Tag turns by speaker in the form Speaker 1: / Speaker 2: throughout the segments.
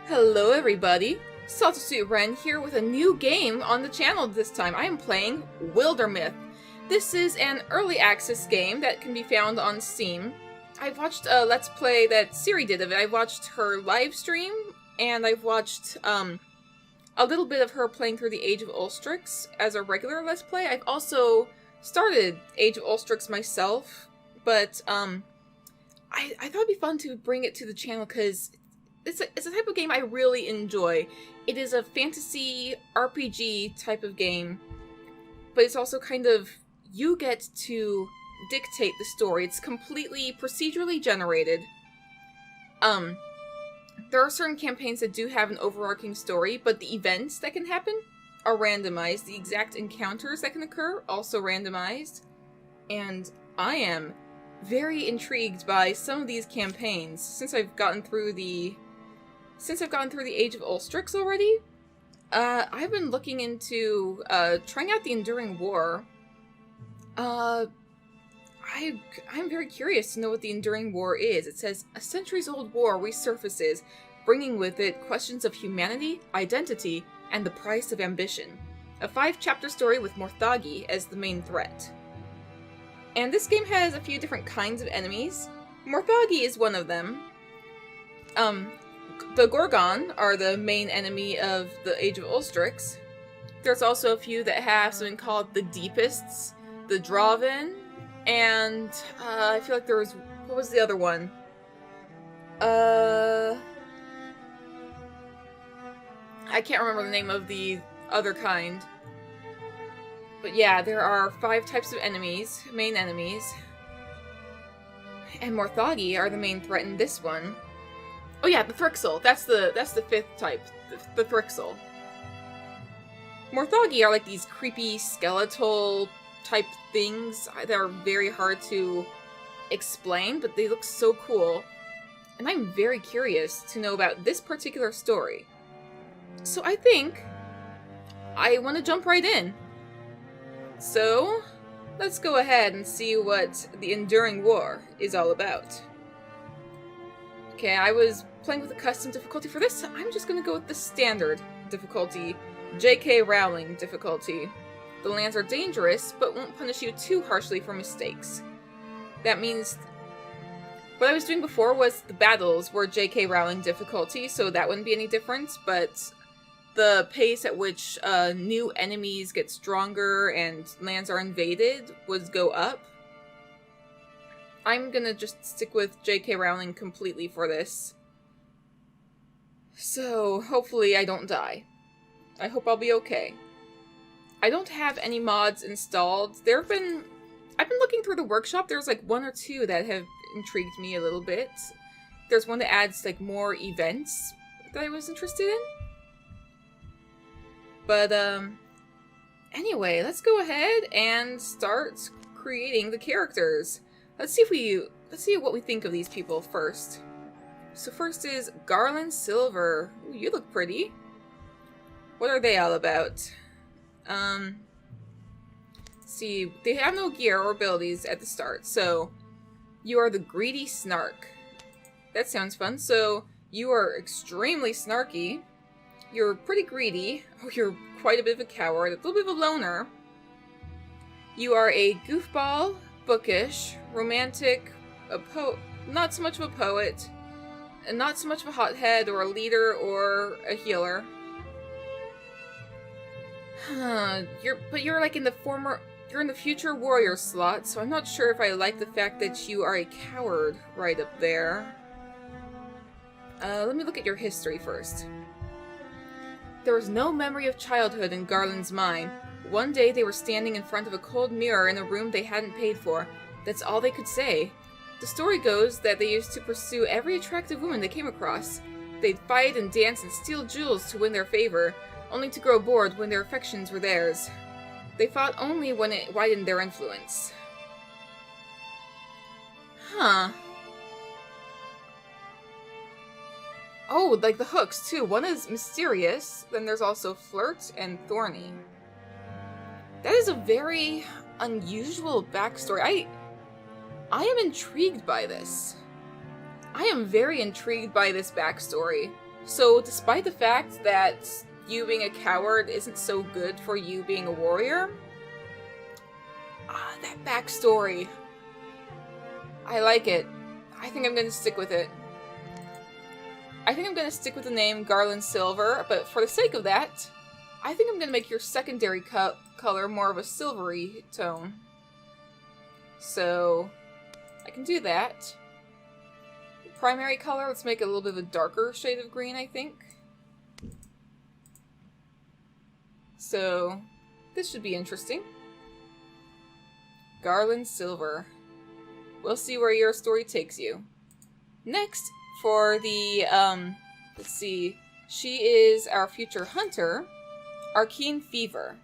Speaker 1: Hello everybody, Saltasuit Ren here with a new game on the channel this time. I am playing Wildermyth. This is an early access game that can be found on Steam. I've watched a Let's Play that Siri did of it. I've watched her live stream, and I've watched a little bit of her playing through the Age of Ulstrix as a regular Let's Play. I've also started Age of Ulstrix myself, but I thought it'd be fun to bring it to the channel because it's a type of game I really enjoy. It is a fantasy RPG type of game, but it's also kind of, you get to dictate the story. It's completely procedurally generated. There are certain campaigns that do have an overarching story, but the events that can happen are randomized. The exact encounters that can occur also randomized. And I am very intrigued by some of these campaigns since I've gotten through the Age of Ulstrix already. I've been looking into trying out the Enduring War. I'm very curious to know what the Enduring War is. It says, a centuries-old war resurfaces, bringing with it questions of humanity, identity, and the price of ambition. A 5-chapter story with Morthagi as the main threat. And this game has a few different kinds of enemies. Morthagi is one of them. The Gorgon are the main enemy of the Age of Ulstrix. There's also a few that have something called the Deepists, the Draven, and I feel like there was, what was the other one? I can't remember the name of the other kind. But yeah, there are 5 types of enemies, main enemies. And Morthagi are the main threat in this one. Oh yeah, the Thrixel. That's the 5th type, the Thrixel. Morthagi are like these creepy skeletal type things that are very hard to explain, but they look so cool. And I'm very curious to know about this particular story. So I think I want to jump right in. So let's go ahead and see what the Enduring War is all about. Okay, I was playing with a custom difficulty for this. I'm just going to go with the standard difficulty, J.K. Rowling difficulty. The lands are dangerous, but won't punish you too harshly for mistakes. That means what I was doing before was the battles were J.K. Rowling difficulty, so that wouldn't be any different, but the pace at which new enemies get stronger and lands are invaded would go up. I'm gonna just stick with J.K. Rowling completely for this. So, hopefully I don't die. I hope I'll be okay. I don't have any mods installed. I've been looking through the workshop. There's like 1 or 2 that have intrigued me a little bit. There's one that adds like more events that I was interested in. But anyway, let's go ahead and start creating the characters. Let's see what we think of these people first. So first is Garland Silver. Ooh, you look pretty. What are they all about? Let's see, they have no gear or abilities at the start. So you are the Greedy Snark. That sounds fun. So you are extremely snarky. You're pretty greedy. Oh, you're quite a bit of a coward, a little bit of a loner. You are a goofball, bookish, romantic, not so much of a poet, and not so much of a hothead or a leader or a healer. You're like in the future warrior slot, so I'm not sure if I like the fact that you are a coward right up there. Let me look at your history first. There was no memory of childhood in Garland's mind. One day they were standing in front of a cold mirror in a room they hadn't paid for. That's all they could say. The story goes that they used to pursue every attractive woman they came across. They'd fight and dance and steal jewels to win their favor, only to grow bored when their affections were theirs. They fought only when it widened their influence. Huh. Oh, like the hooks, too. One is mysterious, then there's also flirt and thorny. That is a very unusual backstory. I am intrigued by this. I am very intrigued by this backstory. So despite the fact that you being a coward isn't so good for you being a warrior, that backstory, I like it. I think I'm gonna stick with it. I think I'm gonna stick with the name Garland Silver, but for the sake of that, I think I'm gonna make your secondary color more of a silvery tone. So, I can do that. Primary color, let's make it a little bit of a darker shade of green, I think. So, this should be interesting. Garland Silver. We'll see where your story takes you. Next, for the, let's see, she is our future hunter, Arcane Fever.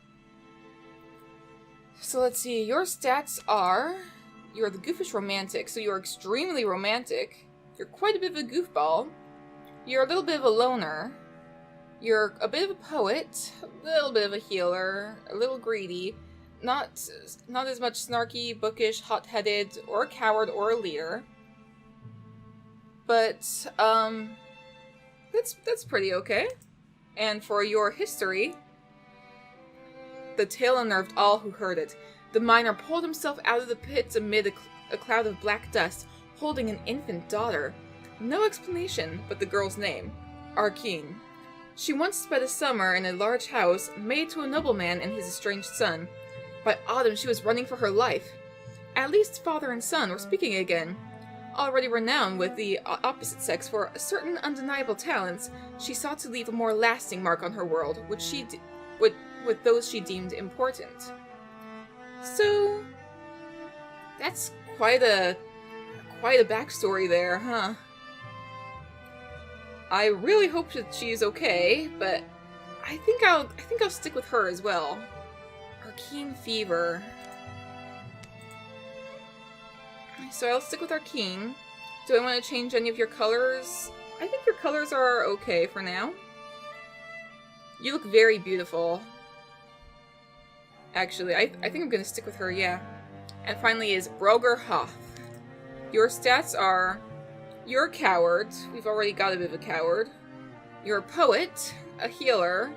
Speaker 1: So let's see, your stats are, you're the goofish romantic, so you're extremely romantic. You're quite a bit of a goofball. You're a little bit of a loner. You're a bit of a poet, a little bit of a healer, a little greedy, not as much snarky, bookish, hot-headed, or a coward, or a leader. But, that's pretty okay. And for your history, the tale unnerved all who heard it. The miner pulled himself out of the pits amid a cloud of black dust, holding an infant daughter. No explanation but the girl's name, Arcane. She once spent a summer in a large house, maid to a nobleman and his estranged son. By autumn she was running for her life. At least father and son were speaking again. Already renowned with the opposite sex for certain undeniable talents, she sought to leave a more lasting mark on her world, with those she deemed important. So, that's quite a backstory there, huh? I really hope that she's okay, but I think I'll stick with her as well. Arcane Fever. So I'll stick with Arcane. Do I want to change any of your colors? I think your colors are okay for now. You look very beautiful. Actually, I think I'm gonna stick with her, yeah. And finally is Broger Hoth. Your stats are, you're a coward. We've already got a bit of a coward. You're a poet, a healer,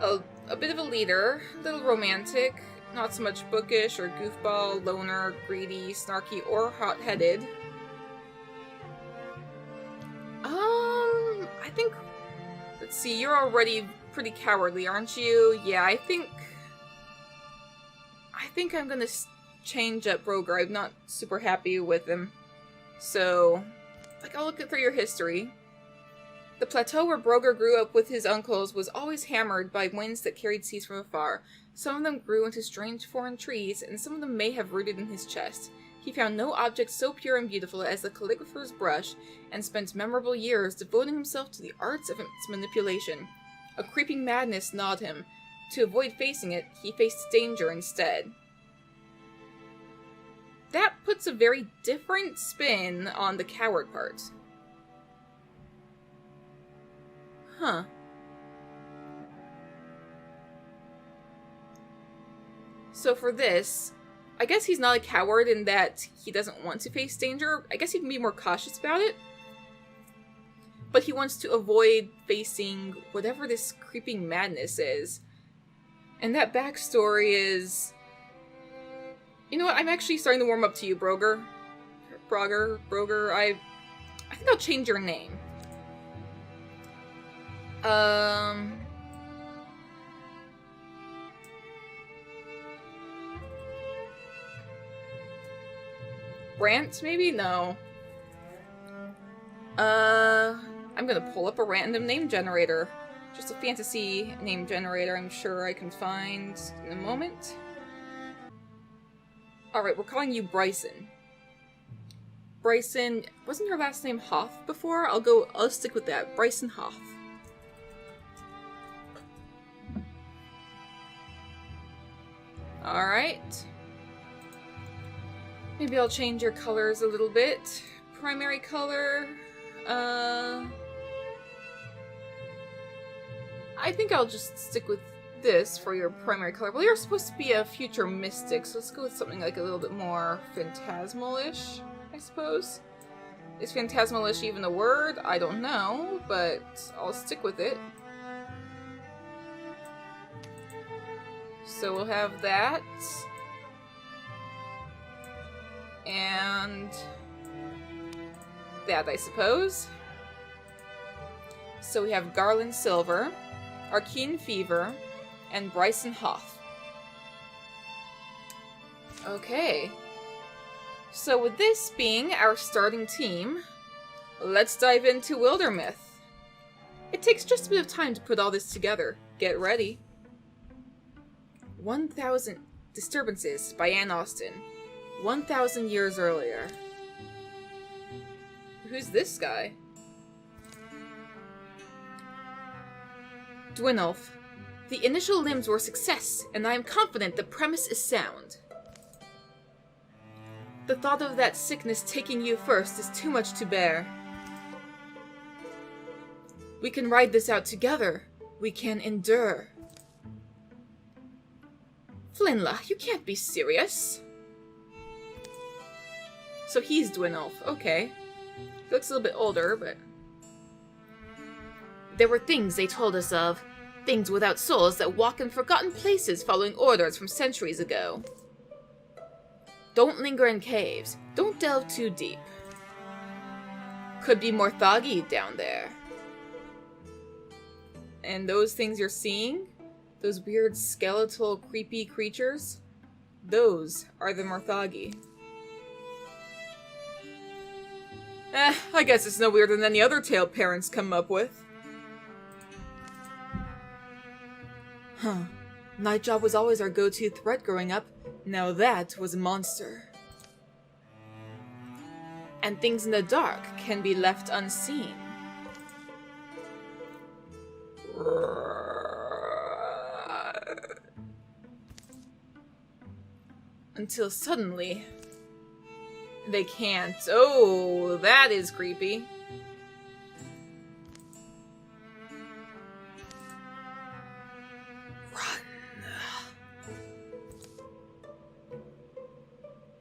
Speaker 1: a bit of a leader, a little romantic, not so much bookish or goofball, loner, greedy, snarky, or hot-headed. I think, let's see, you're already pretty cowardly, aren't you? Yeah, I think I'm gonna change up Broger. I'm not super happy with him. So, I'll look through your history. The plateau where Broger grew up with his uncles was always hammered by winds that carried seeds from afar. Some of them grew into strange foreign trees, and some of them may have rooted in his chest. He found no object so pure and beautiful as the calligrapher's brush, and spent memorable years devoting himself to the arts of its manipulation. A creeping madness gnawed him. To avoid facing it, he faced danger instead. That puts a very different spin on the coward part. Huh. So for this, I guess he's not a coward in that he doesn't want to face danger. I guess he can be more cautious about it. But he wants to avoid facing whatever this creeping madness is. And that backstory is... You know what? I'm actually starting to warm up to you, Broger. Broger. I think I'll change your name. Brant, maybe? No. I'm gonna pull up a random name generator. Just a fantasy name generator I'm sure I can find in a moment. Alright, we're calling you Bryson. Bryson, wasn't your last name Hoth before? I'll stick with that. Bryson Hoth. Alright. Maybe I'll change your colors a little bit. Primary color, I think I'll just stick with this for your primary color. Well, you're supposed to be a future mystic, so let's go with something like a little bit more phantasmal-ish, I suppose. Is phantasmalish even a word? I don't know, but I'll stick with it. So we'll have that. And that, I suppose. So we have Garland Silver, Arcane Fever, and Bryson Hoth. Okay. So with this being our starting team, let's dive into Wildermyth. It takes just a bit of time to put all this together. Get ready. 1,000 Disturbances by Anne Austen. 1,000 years earlier. Who's this guy? Dwinulf. The initial limbs were a success, and I am confident the premise is sound. The thought of that sickness taking you first is too much to bear. We can ride this out together. We can endure. Flinla, you can't be serious. So he's Dwinulf, okay. He looks a little bit older, but... There were things they told us of. Things without souls that walk in forgotten places following orders from centuries ago. Don't linger in caves. Don't delve too deep. Could be Morthagi down there. And those things you're seeing, those weird skeletal creepy creatures, those are the Morthagi. I guess it's no weirder than any other tale parents come up with. Huh. Nightjob was always our go-to threat growing up. Now that was a monster. And things in the dark can be left unseen. Until suddenly... they can't. Oh, that is creepy.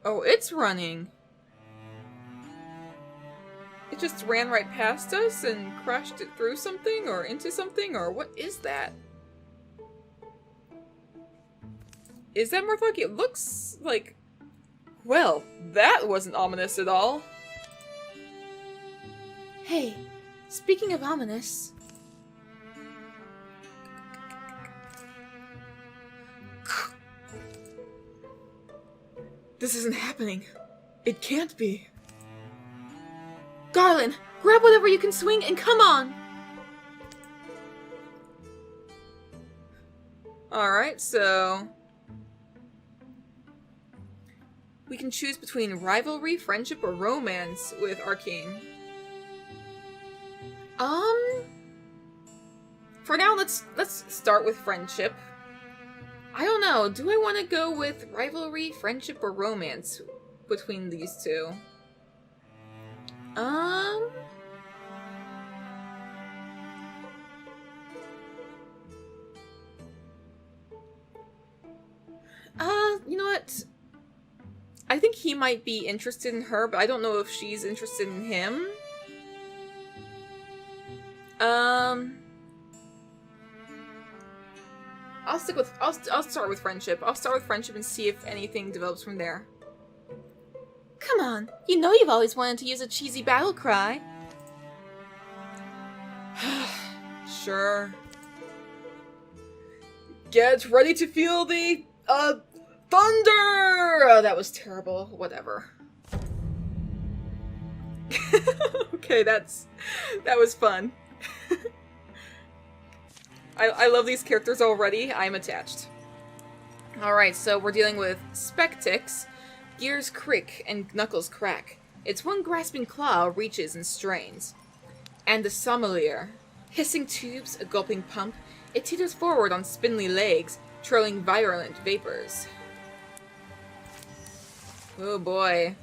Speaker 1: Oh, it's running. It just ran right past us and crashed it through something or into something, or what is that? Is that Morthagi? It looks like... Well, that wasn't ominous at all. Hey, speaking of ominous... This isn't happening. It can't be. Garland, grab whatever you can swing and come on! Alright, so... we can choose between rivalry, friendship, or romance with Arcane. For now, let's start with friendship. I don't know, do I want to go with rivalry, friendship, or romance between these two? You know what? I think he might be interested in her, but I don't know if she's interested in him. I'll start with friendship. I'll start with friendship and see if anything develops from there. Come on, you know you've always wanted to use a cheesy battle cry. Sure. Get ready to feel the, thunder! Oh, that was terrible. Whatever. Okay, that was fun. I love these characters already. I'm attached. Alright, so we're dealing with Spectix, gears crick and knuckles crack. Its one grasping claw reaches and strains. And the sommelier. Hissing tubes, a gulping pump, it teeters forward on spindly legs, trailing virulent vapors. Oh boy.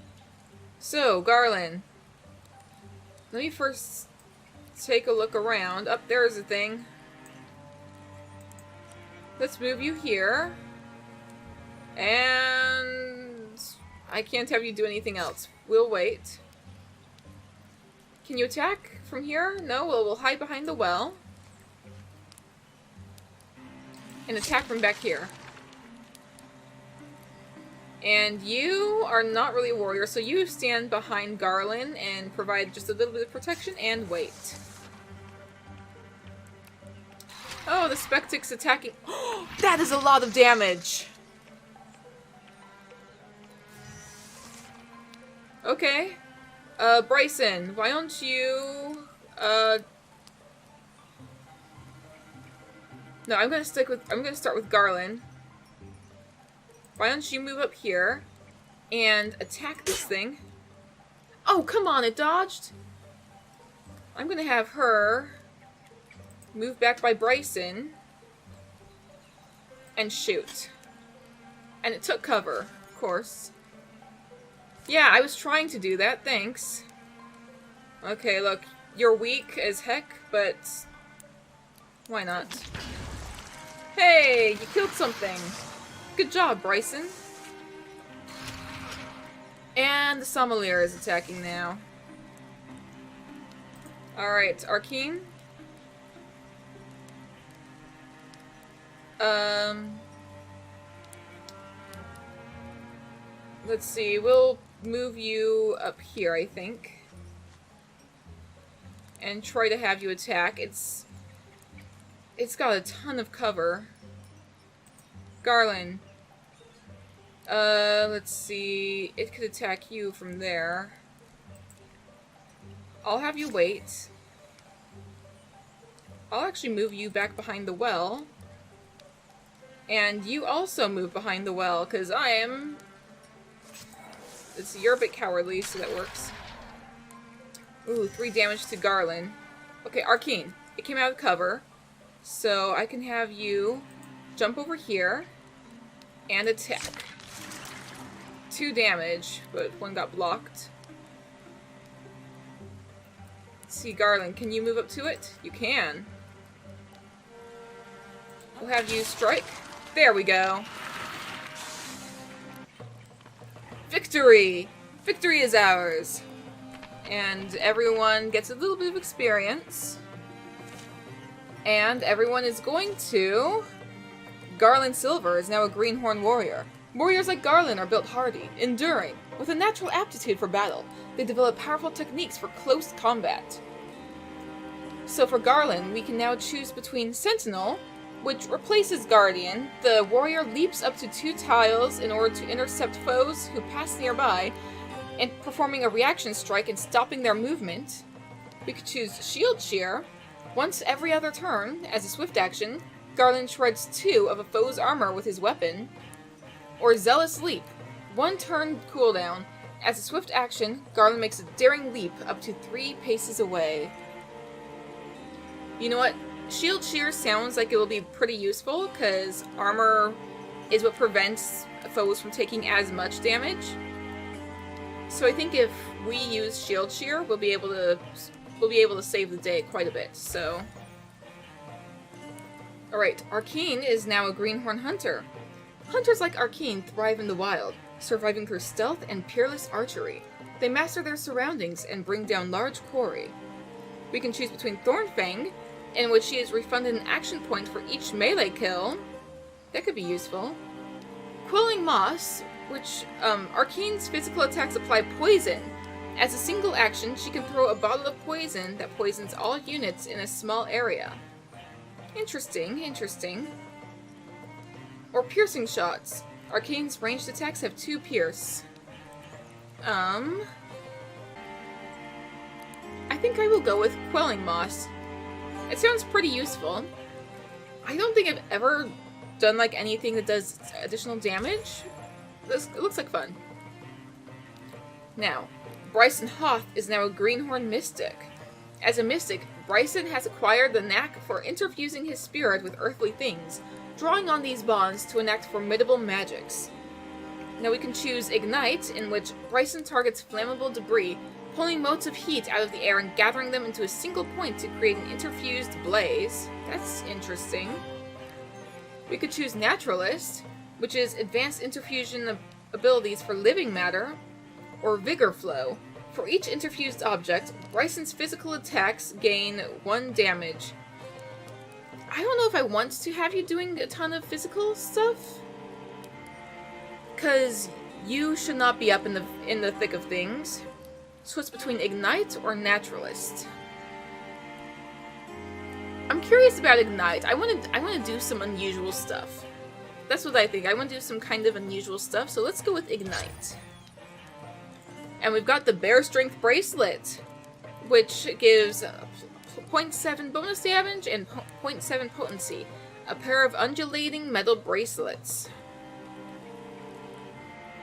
Speaker 1: So, Garland. Let me first take a look around. Up there's a thing. Let's move you here. And I can't have you do anything else. We'll wait. Can you attack from here? No? Well, we'll hide behind the well. And attack from back here. And you are not really a warrior, so you stand behind Garland and provide just a little bit of protection and wait. Oh, the Spectic's attacking. Oh, that is a lot of damage! Okay. Bryson, why don't you... No, I'm gonna start with Garland. Why don't you move up here and attack this thing? Oh, come on, it dodged! I'm gonna have her move back by Bryson and shoot. And it took cover, of course. Yeah, I was trying to do that, thanks. Okay, look, you're weak as heck, but why not? Hey, you killed something! Good job, Bryson. And the Sommelier is attacking now. Alright, Arcane. Let's see, we'll move you up here, I think. And try to have you attack. It's got a ton of cover. Garland. Let's see. It could attack you from there. I'll have you wait. I'll actually move you back behind the well. And you also move behind the well, because I am... You're a bit cowardly, so that works. Ooh, 3 damage to Garland. Okay, Arcane. It came out of cover. So I can have you jump over here and attack. 2 damage, but 1 got blocked. Let's see, Garland, can you move up to it? You can. We'll have you strike. There we go. Victory! Victory is ours. And everyone gets a little bit of experience. And everyone is going to... Garland Silver is now a Greenhorn warrior. Warriors like Garland are built hardy, enduring, with a natural aptitude for battle. They develop powerful techniques for close combat. So for Garland, we can now choose between Sentinel, which replaces Guardian. The warrior leaps up to 2 tiles in order to intercept foes who pass nearby, and performing a reaction strike and stopping their movement. We could choose Shield Shear. Once every other turn, as a swift action, Garland shreds 2 of a foe's armor with his weapon. Or Zealous Leap. 1 turn cooldown. As a swift action, Garland makes a daring leap up to 3 paces away. You know what? Shield Shear sounds like it will be pretty useful, because armor is what prevents foes from taking as much damage. So I think if we use Shield Shear, we'll be able to save the day quite a bit, so... Alright, Arcane is now a Greenhorn Hunter. Hunters like Arcane thrive in the wild, surviving through stealth and peerless archery. They master their surroundings and bring down large quarry. We can choose between Thornfang, in which she is refunded an action point for each melee kill. That could be useful. Quelling Moss, which Arcane's physical attacks apply poison. As a single action, she can throw a bottle of poison that poisons all units in a small area. Interesting, interesting. Or Piercing Shots. Arcane's ranged attacks have 2 pierce. I think I will go with Quelling Moss. It sounds pretty useful. I don't think I've ever done like anything that does additional damage. It looks like fun. Now, Bryson Hoth is now a Greenhorn Mystic. As a Mystic, Bryson has acquired the knack for interfusing his spirit with earthly things, drawing on these bonds to enact formidable magics. Now we can choose Ignite, in which Bryson targets flammable debris, pulling motes of heat out of the air and gathering them into a single point to create an interfused blaze. That's interesting. We could choose Naturalist, which is advanced interfusion abilities for living matter, or Vigor Flow. For each interfused object, Bryson's physical attacks gain 1 damage. I don't know if I want to have you doing a ton of physical stuff, because you should not be up in the thick of things. Switch between Ignite or Naturalist. I'm curious about Ignite. I want to do some unusual stuff. That's what I think. I want to do some kind of unusual stuff, so let's go with Ignite. And we've got the Bear Strength Bracelet, which gives 0.7 bonus damage and 0.7 potency. A pair of undulating metal bracelets.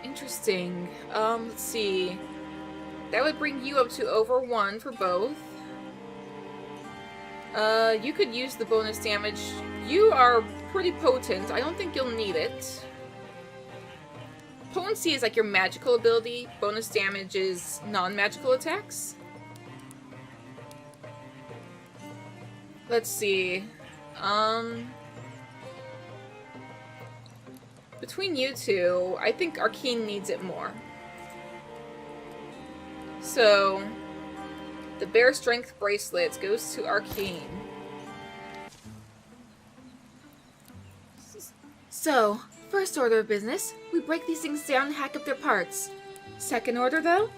Speaker 1: Interesting. Let's see. That would bring you up to over 1 for both. You could use the bonus damage. You are pretty potent. I don't think you'll need it. Potency is like your magical ability. Bonus damage is non-magical attacks. Let's see. Between you two, I think Arcane needs it more. So, the Bear Strength Bracelet goes to Arcane. So, first order of business, we break these things down and hack up their parts. Second order, though?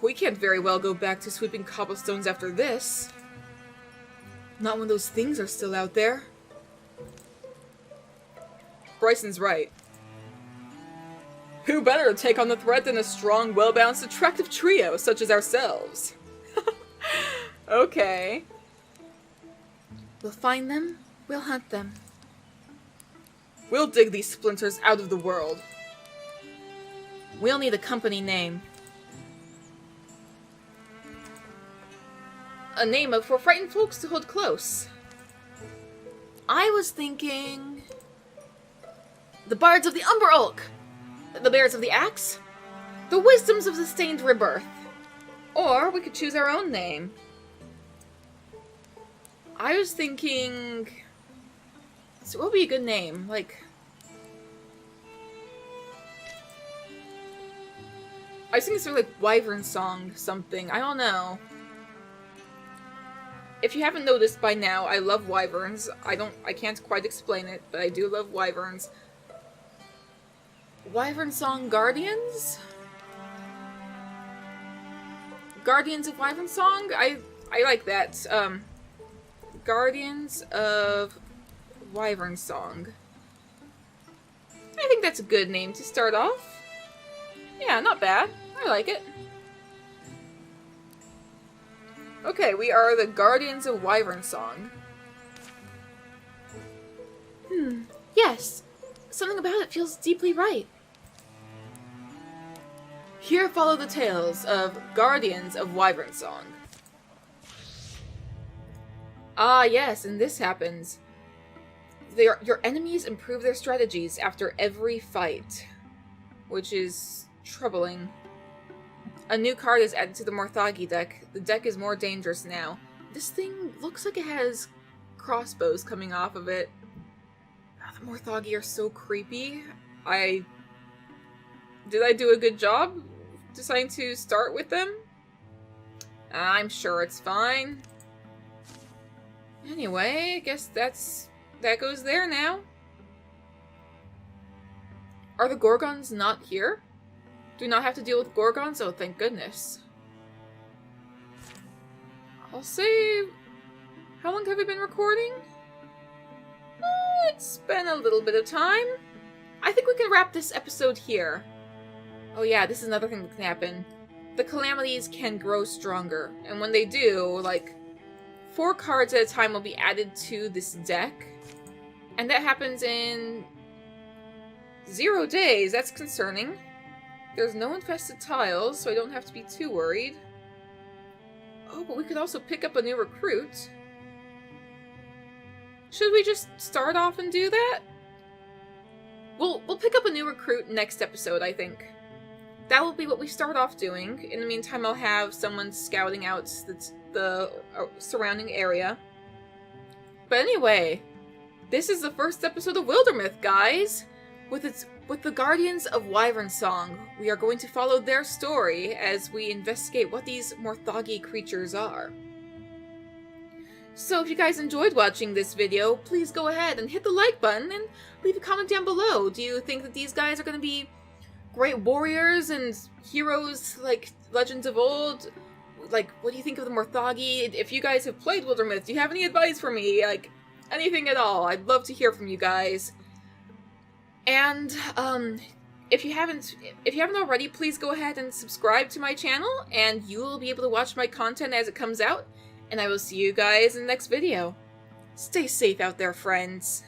Speaker 1: We can't very well go back to sweeping cobblestones after this. Not when those things are still out there. Bryson's right. Who better to take on the threat than a strong, well-balanced, attractive trio such as ourselves? Okay. We'll find them, we'll hunt them. We'll dig these splinters out of the world. We'll need a company name. A name for frightened folks to hold close. I was thinking... The Bards of the Umber Oak! The Bears of the Axe? The Wisdoms of Sustained Rebirth. Or we could choose our own name. I was thinking... So what would be a good name? Like... I was thinking sort of like Wyvernsong something. I don't know. If you haven't noticed by now, I love wyverns. I can't quite explain it, but I do love wyverns. Wyvernsong Guardians? Guardians of Wyvernsong? I like that. Guardians of Wyvernsong. I think that's a good name to start off. Yeah, not bad. I like it. Okay, we are the Guardians of Wyvernsong. Yes. Something about it feels deeply right. Here follow the tales of Guardians of Wyvernsong. Ah, yes, and this happens. Your enemies improve their strategies after every fight, which is troubling. A new card is added to the Morthagi deck. The deck is more dangerous now. This thing looks like it has crossbows coming off of it. The Morthagi are so creepy. Did I do a good job deciding to start with them? I'm sure it's fine. Anyway, I guess that goes there now. Are the Gorgons not here? Do we not have to deal with Gorgons? Oh, thank goodness. I'll say... How long have we been recording? It's been a little bit of time. I think we can wrap this episode here. Oh yeah, this is another thing that can happen. The calamities can grow stronger, and when they do, like, 4 cards at a time will be added to this deck. And that happens in 0 days. That's concerning. There's no infested tiles, so I don't have to be too worried. Oh, but we could also pick up a new recruit. Should we just start off and do that? We'll pick up a new recruit next episode, I think. That will be what we start off doing. In the meantime, I'll have someone scouting out the surrounding area. But anyway, this is the first episode of Wildermyth, guys! With its With the Guardians of Wyvernsong, we are going to follow their story as we investigate what these Morthagi creatures are. So if you guys enjoyed watching this video, please go ahead and hit the like button and leave a comment down below. Do you think that these guys are going to be great warriors and heroes like legends of old? Like, what do you think of the Morthagi? If you guys have played Wildermyth, do you have any advice for me? Like, anything at all. I'd love to hear from you guys. And, if you haven't already, please go ahead and subscribe to my channel, and you will be able to watch my content as it comes out. And I will see you guys in the next video. Stay safe out there, friends.